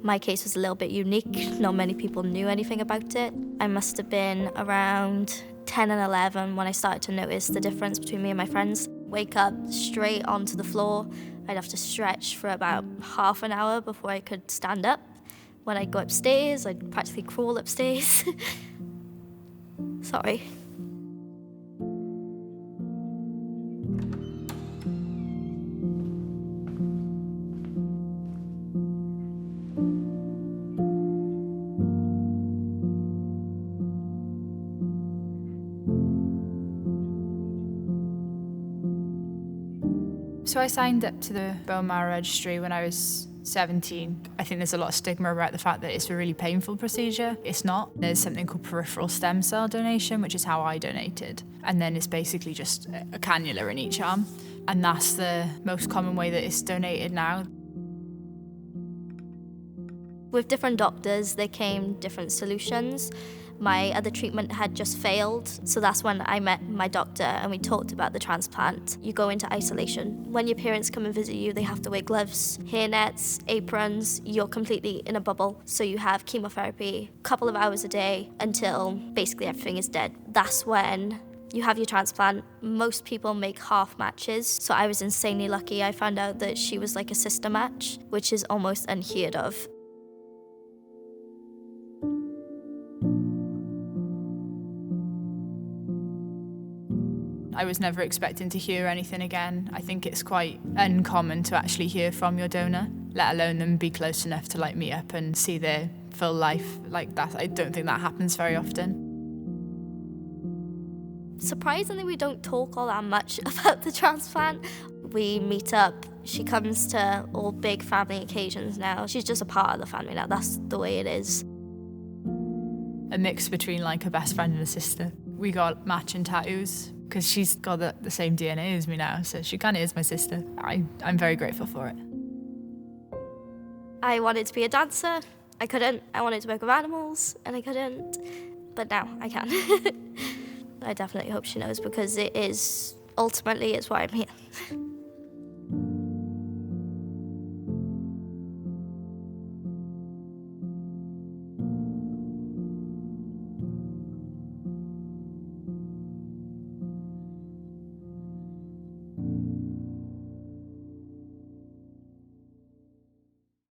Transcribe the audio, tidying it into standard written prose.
My case was a little bit unique. Not many people knew anything about it. I must have been around 10 and 11 when I started to notice the difference between me and my friends. Wake up straight onto the floor. I'd have to stretch for about half an hour before I could stand up. When I'd go upstairs, I'd practically crawl upstairs. Sorry. So I signed up to the bone marrow registry when I was 17. I think there's a lot of stigma about the fact that it's a really painful procedure. It's not. There's something called peripheral stem cell donation, which is how I donated. And then it's basically just a cannula in each arm. And that's the most common way that it's donated now. With different doctors, there came different solutions. My other treatment had just failed, so that's when I met my doctor and we talked about the transplant. You go into isolation. When your parents come and visit you, they have to wear gloves, hairnets, aprons. You're completely in a bubble. So you have chemotherapy a couple of hours a day until basically everything is dead. That's when you have your transplant. Most people make half matches, so I was insanely lucky. I found out that she was like a sister match, which is almost unheard of. I was never expecting to hear anything again. I think it's quite uncommon to actually hear from your donor, let alone them be close enough to like meet up and see their full life like that. I don't think that happens very often. Surprisingly, we don't talk all that much about the transplant. We meet up. She comes to all big family occasions now. She's just a part of the family now. That's the way it is. A mix between like a best friend and a sister. We got matching tattoos because she's got the same DNA as me now, so she kind of is my sister. I'm very grateful for it. I wanted to be a dancer. I couldn't. I wanted to work with animals, and I couldn't. But now I can. I definitely hope she knows, because ultimately it's why I'm here.